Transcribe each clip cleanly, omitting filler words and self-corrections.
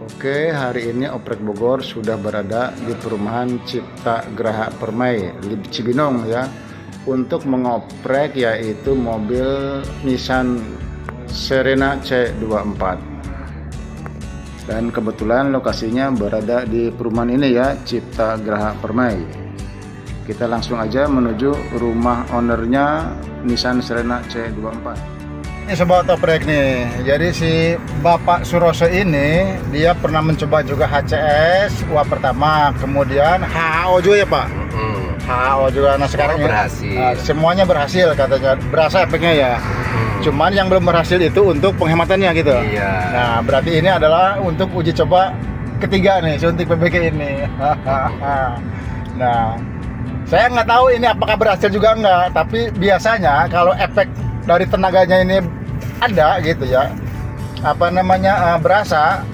Oke, hari ini Oprek Bogor sudah berada di perumahan Cipta Graha Permai, Cibinong ya, untuk mengoprek yaitu mobil Nissan Serena C24. Dan kebetulan lokasinya berada di perumahan ini ya, Cipta Graha Permai. Kita langsung aja menuju rumah ownernya Nissan Serena C24. Ini sobat oprek nih, jadi si Bapak Suroso ini dia pernah mencoba juga HCS uap pertama, kemudian HHO juga ya Pak. HHO juga. Nah sekarang berhasil. Semuanya berhasil katanya, berasa efeknya ya. Cuman yang belum berhasil itu untuk penghematannya gitu. Iya. Nah berarti ini adalah untuk uji coba ketiga nih, suntik PBG ini. Nah saya nggak tahu ini apakah berhasil juga enggak, tapi biasanya kalau efek dari tenaganya ini ada gitu ya, berasa,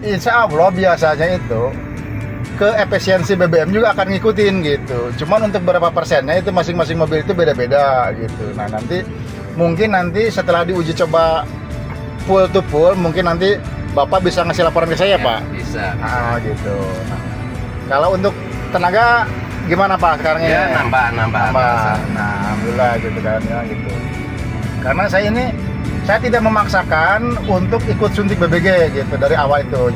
insya Allah biasanya itu ke efisiensi BBM juga akan ngikutin gitu. Cuman untuk berapa persennya itu masing-masing mobil itu beda-beda gitu. Nah mungkin nanti setelah diuji coba full to full, mungkin nanti Bapak bisa ngasih laporan ke saya ya, Pak? Bisa. Gitu. Nah, kalau untuk tenaga gimana Pak sekarang ini? Ya nambah. Nah alhamdulillah gitu kan ya gitu. Karena saya tidak memaksakan untuk ikut suntik BBG gitu dari awal itu.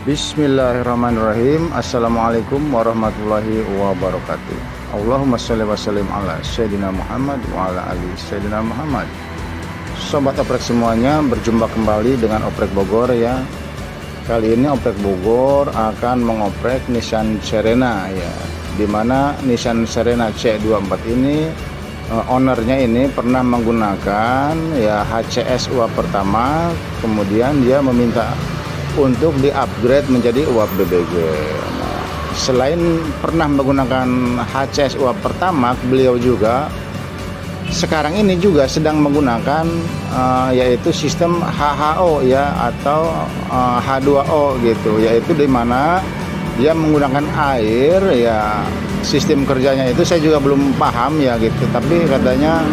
Bismillahirrahmanirrahim. Assalamualaikum warahmatullahi wabarakatuh. Allahumma sholli wa sallim ala Sayyidina Muhammad wa ala ali Sayyidina Muhammad. Sobat oprek semuanya, berjumpa kembali dengan Oprek Bogor ya. Kali ini Oprek Bogor akan mengoprek Nissan Serena ya, dimana Nissan Serena C24 ini ownernya ini pernah menggunakan ya HCS uap pertama, kemudian dia meminta untuk di-upgrade menjadi uap BBG. Nah, selain pernah menggunakan HCS uap pertama, beliau juga sekarang ini juga sedang menggunakan yaitu sistem HHO ya, atau H2O gitu, yaitu di mana dia menggunakan air ya. Sistem kerjanya itu saya juga belum paham ya gitu, tapi katanya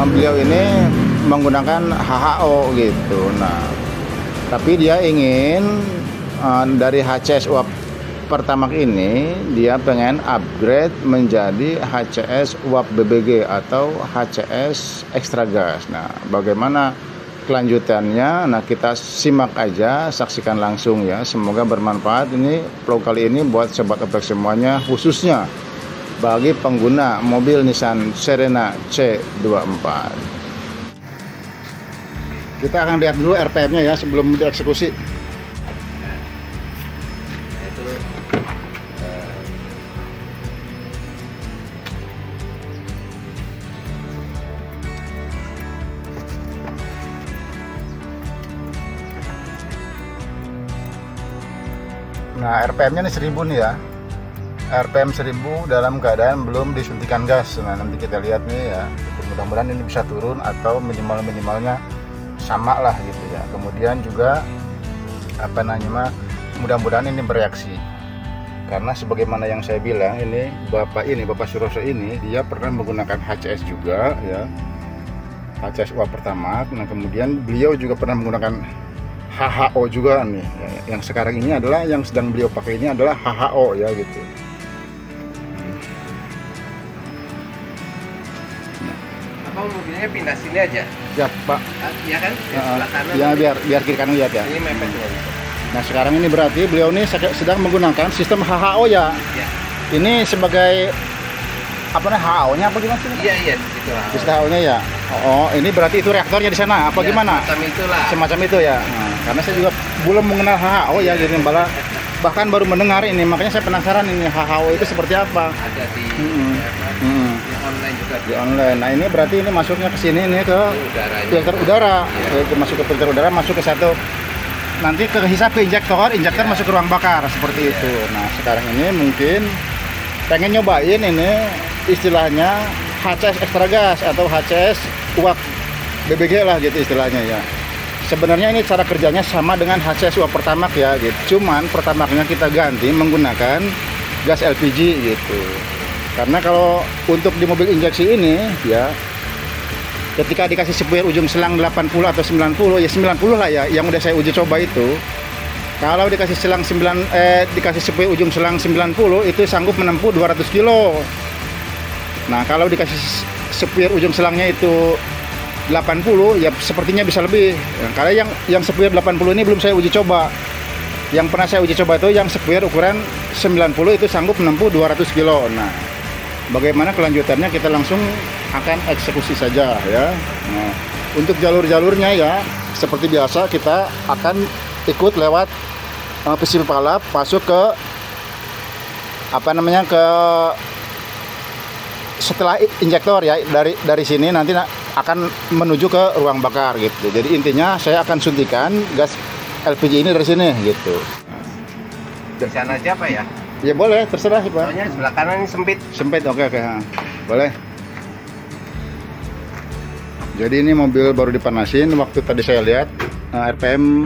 beliau ini menggunakan HHO gitu. Nah tapi dia ingin dari HCS uap pertama ini dia pengen upgrade menjadi HCS uap BBG atau HCS extra gas. Nah bagaimana kelanjutannya? Nah kita simak aja, saksikan langsung ya, semoga bermanfaat ini vlog kali ini buat sobat oprek semuanya, khususnya bagi pengguna mobil Nissan Serena C24. Kita akan lihat dulu RPM nya ya sebelum dieksekusi. Nah RPM nya ini 1000 nih ya, RPM 1000 dalam keadaan belum disuntikan gas. Nah nanti kita lihat nih ya, mudah-mudahan ini bisa turun atau minimalnya sama lah gitu ya. Kemudian juga mudah-mudahan ini bereaksi, karena sebagaimana yang saya bilang, ini Bapak Suroso ini dia pernah menggunakan HCS juga ya, HCS uap pertama. Nah kemudian beliau juga pernah menggunakan HHO juga nih ya. Yang sekarang ini adalah yang sedang beliau pakai ini adalah HHO ya gitu. Apa mobilnya pindah sini aja? Ya Pak. Iya kan? Sebelah kanan. Ya biar kiri kanan lihat ya. Ini mepet ya. Nah sekarang ini berarti beliau ini sedang menggunakan sistem HHO ya. Iya. Ini sebagai HHO-nya apa gimana sih? Iya Sistem HHO-nya ya. Oh, ini berarti itu reaktornya di sana apa ya, gimana? Semacam itu ya. Nah, karena saya juga belum mengenal HHO ya, gitu bahkan baru mendengar ini, makanya saya penasaran ini HHO itu seperti apa. Ada di online juga. Di online. Nah ini berarti ini masuknya ke sini nih ke filter udara. Masuk ke filter udara, masuk ke satu. Nanti kehisap ke injektor masuk ke ruang bakar seperti itu. Nah sekarang ini mungkin pengen nyobain ini istilahnya HCS extra gas atau HCS uap BBG lah gitu istilahnya ya. Sebenarnya ini cara kerjanya sama dengan HCS uap pertamax ya gitu. Cuman pertamaxnya kita ganti menggunakan gas LPG gitu. Karena kalau untuk di mobil injeksi ini ya, ketika dikasih sepuir ujung selang 80 atau 90, ya 90 lah ya, yang udah saya uji coba itu. Kalau dikasih dikasih sepuir ujung selang 90 itu sanggup menempuh 200 kilo. Nah, kalau dikasih sepuir ujung selangnya itu 80 ya sepertinya bisa lebih. Nah, karena yang sepuir 80 ini belum saya uji coba. Yang pernah saya uji coba itu yang sepuir ukuran 90 itu sanggup menempuh 200 kilo. Nah, bagaimana kelanjutannya kita langsung akan eksekusi saja ya. Nah, untuk jalur-jalurnya ya seperti biasa kita akan ikut lewat PCB balap masuk ke setelah injektor ya, dari sini nanti akan menuju ke ruang bakar gitu. Jadi intinya saya akan suntikan gas LPG ini dari sini gitu. Di sana aja Pak ya? Ya boleh, terserah Pak. Soalnya sebelah kanan ini sempit. Sempit, oke. Boleh. Jadi ini mobil baru dipanasin. Waktu tadi saya lihat RPM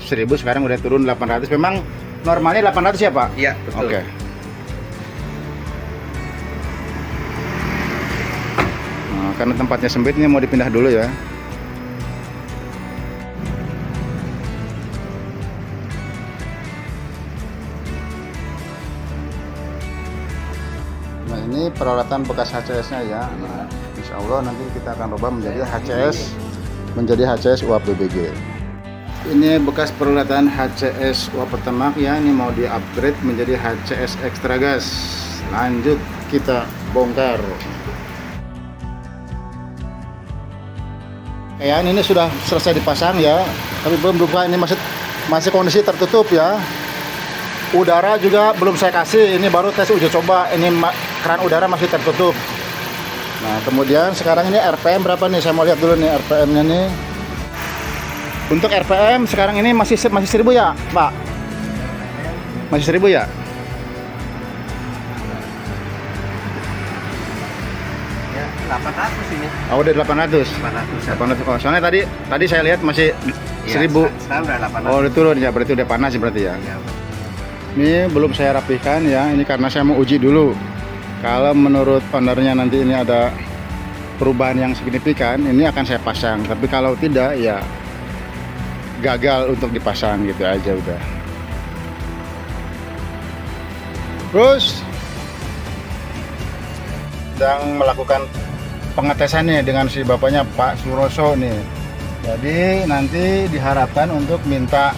1000, sekarang udah turun 800. Memang normalnya 800 ya Pak? Iya, betul. Oke. Nah, karena tempatnya sempit, ini mau dipindah dulu ya. Nah, ini peralatan bekas HCS-nya ya. Nah, insya Allah nanti kita akan rubah menjadi HCS uap BBG. Ini bekas peralatan HCS uap peternak ya. Ini mau di-upgrade menjadi HCS extra gas. Lanjut kita bongkar. Ya, ini sudah selesai dipasang ya. Tapi belum buka, ini masih kondisi tertutup ya. Udara juga belum saya kasih, ini baru tes uji coba. Ini keran udara masih tertutup. Nah, kemudian sekarang ini RPM berapa nih? Saya mau lihat dulu nih RPM-nya nih. Untuk RPM sekarang ini masih 1000 ya, Pak? Masih 1000 ya? Ya, 800 ini. Oh, udah 800. 800. Oh, soalnya tadi saya lihat masih 1000. Sekarang udah 800. Oh, udah turun ya, berarti udah panas berarti ya. Ya. Ini belum saya rapihkan ya, ini karena saya mau uji dulu. Kalau menurut ownernya nanti ini ada perubahan yang signifikan, ini akan saya pasang. Tapi kalau tidak ya gagal untuk dipasang gitu aja udah. Terus sedang melakukan pengetesannya dengan si bapaknya Pak Suroso nih. Jadi nanti diharapkan untuk minta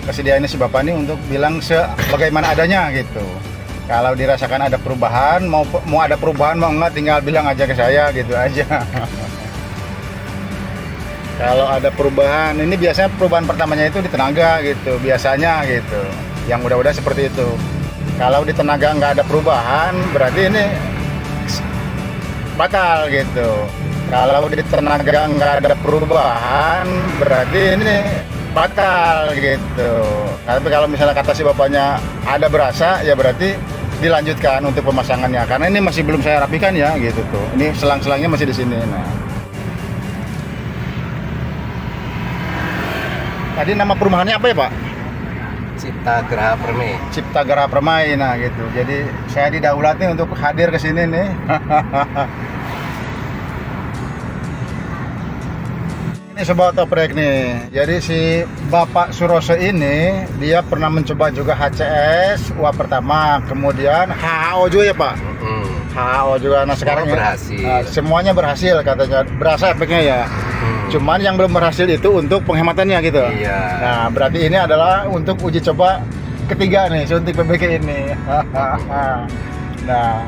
kesediaannya si bapak ini untuk bilang sebagaimana adanya gitu. Kalau dirasakan ada perubahan, mau ada perubahan mau enggak, tinggal bilang aja ke saya gitu aja. Kalau ada perubahan, ini biasanya perubahan pertamanya itu di tenaga gitu, biasanya gitu. Yang udah seperti itu. Kalau di tenaga nggak ada perubahan, berarti ini batal gitu. Kalau di tenaga nggak ada perubahan, berarti ini batal gitu. Tapi kalau misalnya kata si bapaknya ada berasa, ya berarti dilanjutkan untuk pemasangannya. Karena ini masih belum saya rapikan ya gitu tuh. Ini selang-selangnya masih di sini. Nah, tadi nama perumahannya apa ya Pak? Cipta Geraha Permai. Cipta Geraha Permai, nah gitu. Jadi saya didaulati untuk hadir ke sini nih. Ini sobat oprek nih. Jadi si Bapak Suroso ini dia pernah mencoba juga HCS uap pertama, kemudian HHO juga ya Pak. HHO juga. Nah sekarang berhasil. Semuanya berhasil katanya. Berasa efeknya ya. Cuman yang belum berhasil itu untuk penghematannya gitu. Iya. Nah berarti ini adalah untuk uji coba ketiga nih, suntik BBG ini. Nah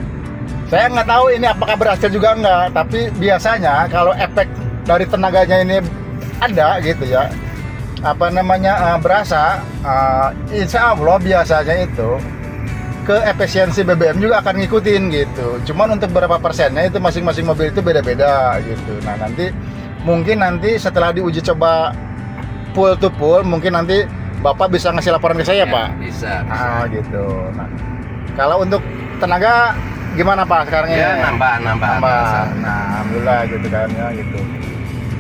saya nggak tahu ini apakah berhasil juga enggak, tapi biasanya kalau efek dari tenaganya ini ada gitu ya, berasa, insya Allah biasanya itu ke efisiensi BBM juga akan ngikutin gitu. Cuman untuk berapa persennya itu masing-masing mobil itu beda-beda gitu. Nah mungkin nanti setelah diuji coba full to full, mungkin nanti Bapak bisa ngasih laporan ke saya ya, Pak? Bisa. Gitu. Nah, kalau untuk tenaga gimana Pak sekarang ini? Ya nambah. Nah, alhamdulillah gitu kan ya gitu.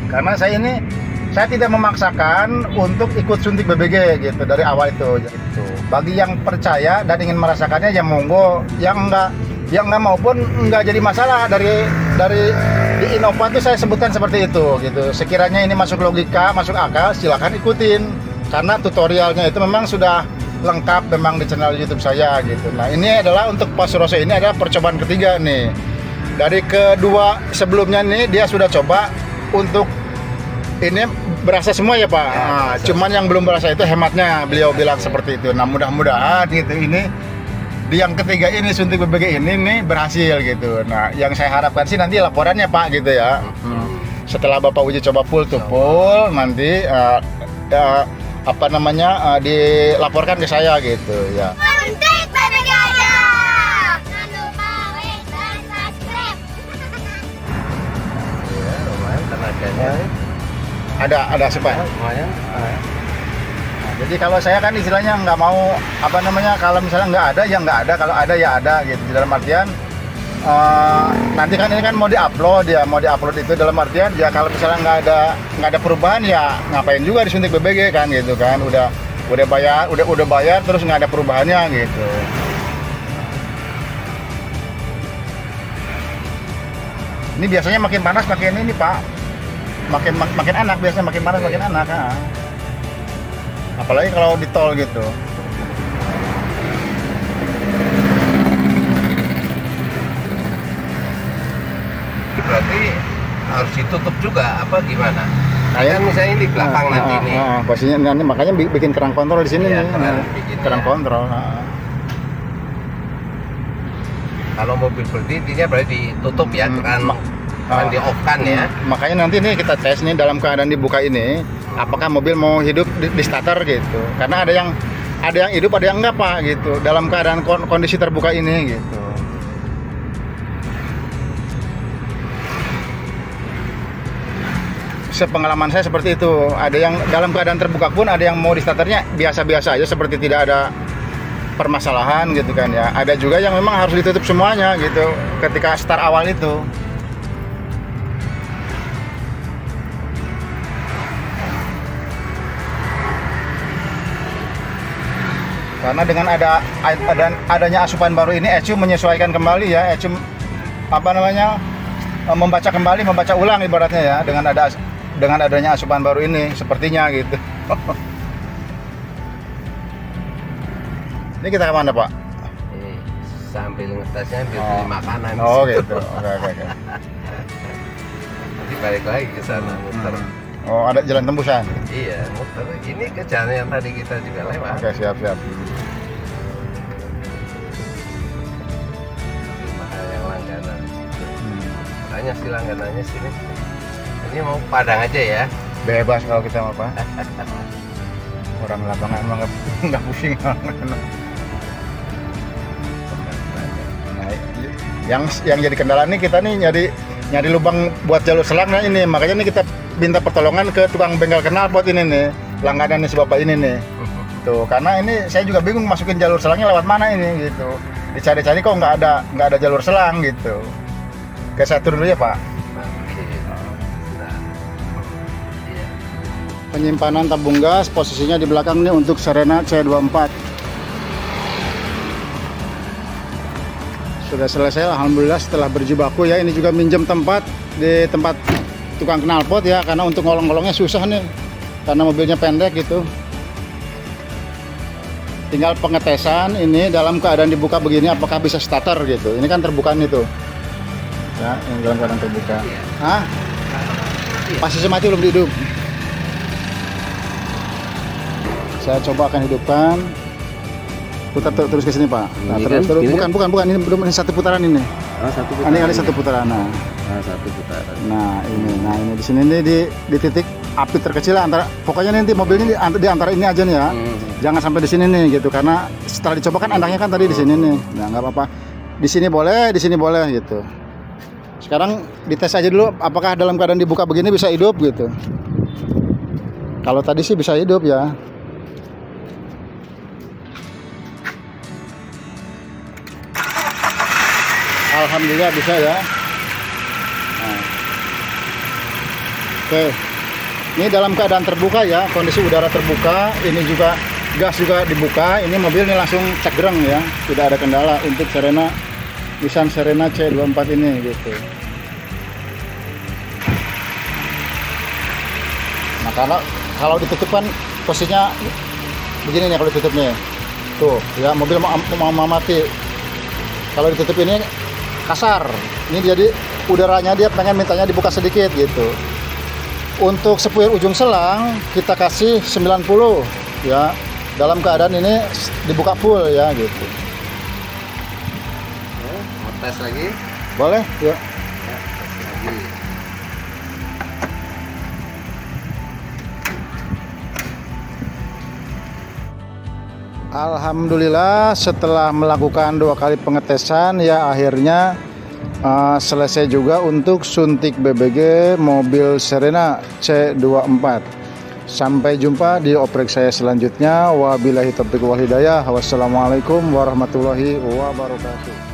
Karena saya tidak memaksakan untuk ikut suntik BBG gitu dari awal itu gitu. Bagi yang percaya dan ingin merasakannya ya monggo, yang enggak yang nggak mau pun nggak jadi masalah. Dari di Innova itu saya sebutkan seperti itu gitu. Sekiranya ini masuk logika, masuk akal, silakan ikutin. Karena tutorialnya itu memang sudah lengkap memang di channel YouTube saya gitu. Nah ini adalah untuk Pak Suroso, ini adalah percobaan ketiga nih. Dari kedua sebelumnya nih dia sudah coba untuk ini berasa semua ya Pak. Ya, nah, cuman yang belum berasa itu hematnya beliau bilang seperti itu. Nah mudah-mudahan gitu ini di yang ketiga ini suntik BBG ini nih berhasil gitu. Nah yang saya harapkan sih nanti laporannya Pak gitu ya. Setelah Bapak uji coba full to full nanti apa namanya dilaporkan ke saya gitu ya. Suntik BBG aja. Jangan lupa like dan subscribe. Ya, lumayan tenaganya. Ada sih Pak. Lumayan. Nah, jadi kalau saya kan istilahnya nggak mau apa namanya, kalau misalnya nggak ada ya nggak ada, kalau ada ya ada gitu. Dalam artian nanti kan ini kan mau diupload ya, mau diupload itu dalam artian ya kalau misalnya nggak ada perubahan ya ngapain juga disuntik BBG kan gitu kan. Udah bayar terus nggak ada perubahannya gitu. Ini biasanya makin panas makin ini Pak, makin enak, biasanya makin panas makin enak. Nah. Apalagi kalau di tol gitu. Berarti harus ditutup juga apa gimana? Kayak Kan misalnya di belakang nanti nih. Posisinya nanti makanya bikin kerang kontrol di sini Iya, nih. bikinnya. Kerang kontrol. Kalau mobil berdiri dia berarti ditutup ya, kan di off kan ya. Makanya nanti nih kita tes nih dalam keadaan dibuka ini, apakah mobil mau hidup di starter gitu. Karena ada yang hidup, ada yang enggak Pak gitu. Dalam keadaan kondisi terbuka ini gitu. Sepengalaman saya seperti itu. Ada yang dalam keadaan terbuka pun ada yang mau di starternya biasa-biasa aja, seperti tidak ada permasalahan gitu kan ya. Ada juga yang memang harus ditutup semuanya gitu ketika start awal itu. Karena dengan adanya asupan baru ini, ECU menyesuaikan kembali ya, ECU apa namanya, membaca ulang ibaratnya ya, dengan adanya asupan baru ini sepertinya gitu. Ini kita kemana Pak? Sambil ngetesnya beli makanan. Oh gitu. Oke. Nanti balik lagi ke sana muter. Oh ada jalan tembusan? Iya muter. Ini ke jalan yang tadi kita juga lewat. Oke siap. Mahal yang langganan. Makanya sih langganannya sini. Ini mau Padang aja ya. Bebas kalau kita mau Pak. Orang lapangan emang nggak pusing. Nah, yang jadi kendala nih kita nih nyari lubang buat jalur selangnya ini, makanya nih kita minta pertolongan ke tukang bengkel knalpot ini nih, langganan si bapak ini nih. Tuh, karena ini saya juga bingung masukin jalur selangnya lewat mana ini gitu. Dicari-cari kok nggak ada jalur selang gitu. Oke, saya turun dulu ya Pak. Penyimpanan tabung gas posisinya di belakang nih untuk Serena C24. Sudah selesai alhamdulillah setelah berjibaku ya. Ini juga minjem tempat di tempat tukang knalpot ya, karena untuk ngolong-ngolongnya susah nih karena mobilnya pendek gitu. Tinggal pengetesan ini dalam keadaan dibuka begini apakah bisa starter gitu. Ini kan terbuka nih tuh ya, ini dalam keadaan terbuka. Hah? Pasisnya mati belum dihidup. Saya coba akan hidupkan. Putar terus ke sini Pak. Nah, terus bukan ini belum, ini satu putaran ini. Oh, satu putaran. Ini kali satu putaran. Nah, satu putaran. Nah ini di sini nih di titik api terkecil antara, pokoknya nanti mobilnya di antara ini aja nih ya. Jangan sampai di sini nih gitu, karena setelah dicoba kan andangnya kan tadi di sini nih. Nah nggak apa-apa. Di sini boleh gitu. Sekarang dites aja dulu apakah dalam keadaan dibuka begini bisa hidup gitu. Kalau tadi sih bisa hidup ya. Alhamdulillah bisa ya. Nah. Oke, ini dalam keadaan terbuka ya, kondisi udara terbuka, ini juga gas juga dibuka, ini mobil ini langsung cegreng ya, tidak ada kendala untuk Serena Nissan Serena C24 ini gitu. Nah kalau ditutup kan posisinya begini nih kalau ditutup nih. Tuh ya, mobil mau mati. Kalau ditutup ini kasar. Ini jadi udaranya dia pengen mintanya dibuka sedikit gitu. Untuk sepuir ujung selang kita kasih 90 ya. Dalam keadaan ini dibuka full ya gitu. Mau tes lagi? Boleh, yuk. Ya, tes lagi. Alhamdulillah setelah melakukan 2 kali pengetesan ya akhirnya selesai juga untuk suntik BBG mobil Serena C24. Sampai jumpa di oprek saya selanjutnya. Wabillahi taufiq wal hidayah. Wassalamualaikum warahmatullahi wabarakatuh.